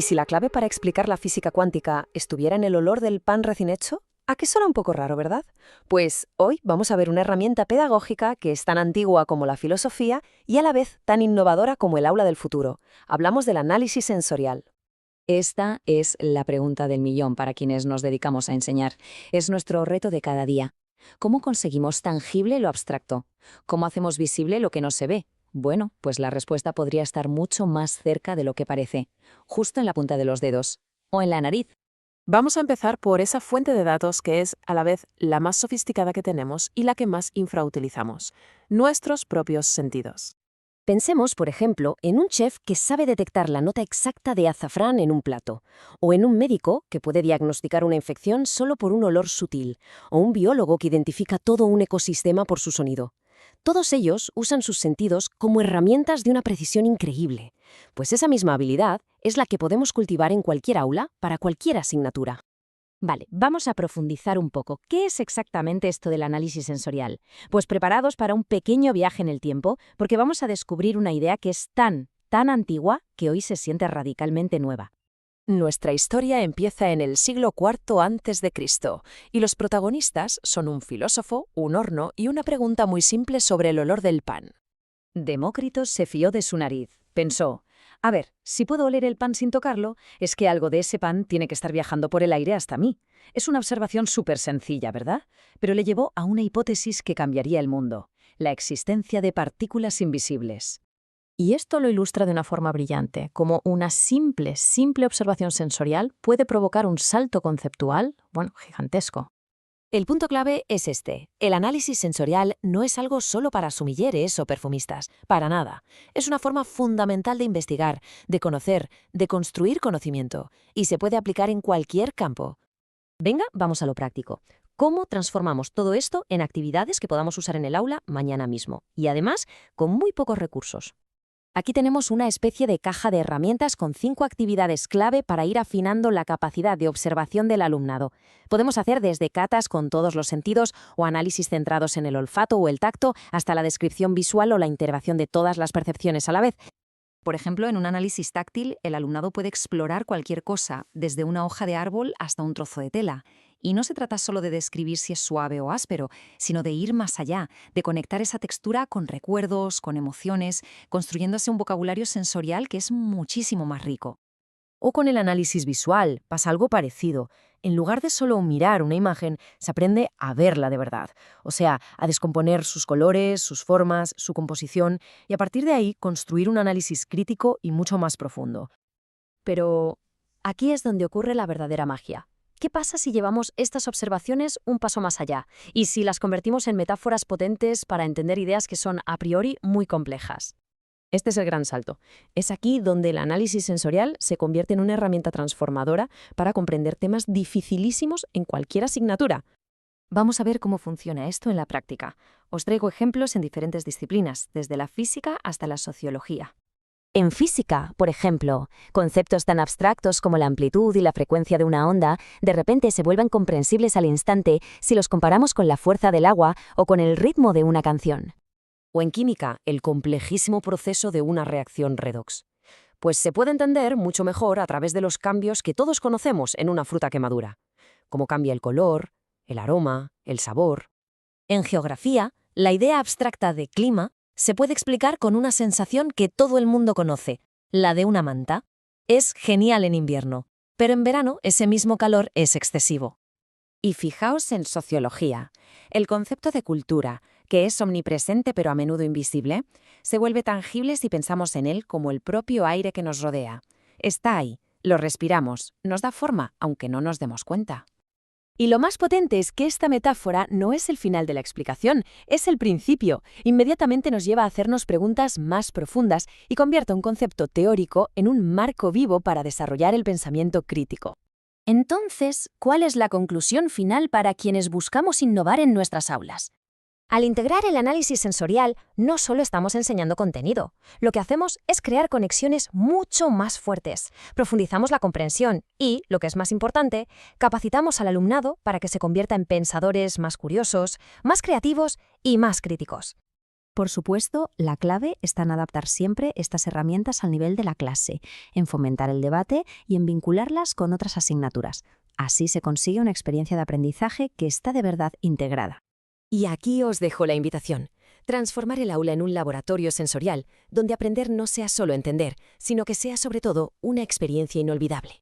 ¿Y si la clave para explicar la física cuántica estuviera en el olor del pan recién hecho? ¿A qué suena un poco raro, verdad? Pues hoy vamos a ver una herramienta pedagógica que es tan antigua como la filosofía y a la vez tan innovadora como el aula del futuro. Hablamos del análisis sensorial. Esta es la pregunta del millón para quienes nos dedicamos a enseñar. Es nuestro reto de cada día. ¿Cómo conseguimos tangible lo abstracto? ¿Cómo hacemos visible lo que no se ve? Bueno, pues la respuesta podría estar mucho más cerca de lo que parece, justo en la punta de los dedos o en la nariz. Vamos a empezar por esa fuente de datos que es a la vez la más sofisticada que tenemos y la que más infrautilizamos, nuestros propios sentidos. Pensemos, por ejemplo, en un chef que sabe detectar la nota exacta de azafrán en un plato, o en un médico que puede diagnosticar una infección solo por un olor sutil, o un biólogo que identifica todo un ecosistema por su sonido. Todos ellos usan sus sentidos como herramientas de una precisión increíble, pues esa misma habilidad es la que podemos cultivar en cualquier aula para cualquier asignatura. Vale, vamos a profundizar un poco. ¿Qué es exactamente esto del análisis sensorial? Pues preparados para un pequeño viaje en el tiempo, porque vamos a descubrir una idea que es tan antigua que hoy se siente radicalmente nueva. Nuestra historia empieza en el siglo IV a.C., y los protagonistas son un filósofo, un horno y una pregunta muy simple sobre el olor del pan. Demócrito se fió de su nariz. Pensó, a ver, si puedo oler el pan sin tocarlo, es que algo de ese pan tiene que estar viajando por el aire hasta mí. Es una observación súper sencilla, ¿verdad? Pero le llevó a una hipótesis que cambiaría el mundo: la existencia de partículas invisibles. Y esto lo ilustra de una forma brillante, como una simple observación sensorial puede provocar un salto conceptual, gigantesco. El punto clave es este: el análisis sensorial no es algo solo para sumilleres o perfumistas, para nada. Es una forma fundamental de investigar, de conocer, de construir conocimiento, y se puede aplicar en cualquier campo. Venga, vamos a lo práctico. ¿Cómo transformamos todo esto en actividades que podamos usar en el aula mañana mismo? Y además, con muy pocos recursos. Aquí tenemos una especie de caja de herramientas con 5 actividades clave para ir afinando la capacidad de observación del alumnado. Podemos hacer desde catas con todos los sentidos o análisis centrados en el olfato o el tacto, hasta la descripción visual o la integración de todas las percepciones a la vez. Por ejemplo, en un análisis táctil, el alumnado puede explorar cualquier cosa, desde una hoja de árbol hasta un trozo de tela. Y no se trata solo de describir si es suave o áspero, sino de ir más allá, de conectar esa textura con recuerdos, con emociones, construyéndose un vocabulario sensorial que es muchísimo más rico. O con el análisis visual pasa algo parecido. En lugar de solo mirar una imagen, se aprende a verla de verdad. O sea, a descomponer sus colores, sus formas, su composición, y a partir de ahí construir un análisis crítico y mucho más profundo. Pero aquí es donde ocurre la verdadera magia. ¿Qué pasa si llevamos estas observaciones un paso más allá? Y si las convertimos en metáforas potentes para entender ideas que son a priori muy complejas. Este es el gran salto. Es aquí donde el análisis sensorial se convierte en una herramienta transformadora para comprender temas dificilísimos en cualquier asignatura. Vamos a ver cómo funciona esto en la práctica. Os traigo ejemplos en diferentes disciplinas, desde la física hasta la sociología. En física, por ejemplo, conceptos tan abstractos como la amplitud y la frecuencia de una onda de repente se vuelven comprensibles al instante si los comparamos con la fuerza del agua o con el ritmo de una canción. O en química, el complejísimo proceso de una reacción redox. Pues se puede entender mucho mejor a través de los cambios que todos conocemos en una fruta que madura. Cómo cambia el color, el aroma, el sabor. En geografía, la idea abstracta de clima se puede explicar con una sensación que todo el mundo conoce, la de una manta. Es genial en invierno, pero en verano ese mismo calor es excesivo. Y fijaos en sociología. El concepto de cultura, que es omnipresente pero a menudo invisible, se vuelve tangible si pensamos en él como el propio aire que nos rodea. Está ahí, lo respiramos, nos da forma, aunque no nos demos cuenta. Y lo más potente es que esta metáfora no es el final de la explicación, es el principio. Inmediatamente nos lleva a hacernos preguntas más profundas y convierte un concepto teórico en un marco vivo para desarrollar el pensamiento crítico. Entonces, ¿cuál es la conclusión final para quienes buscamos innovar en nuestras aulas? Al integrar el análisis sensorial, no solo estamos enseñando contenido. Lo que hacemos es crear conexiones mucho más fuertes. Profundizamos la comprensión y, lo que es más importante, capacitamos al alumnado para que se convierta en pensadores más curiosos, más creativos y más críticos. Por supuesto, la clave está en adaptar siempre estas herramientas al nivel de la clase, en fomentar el debate y en vincularlas con otras asignaturas. Así se consigue una experiencia de aprendizaje que está de verdad integrada. Y aquí os dejo la invitación. Transformar el aula en un laboratorio sensorial, donde aprender no sea solo entender, sino que sea sobre todo una experiencia inolvidable.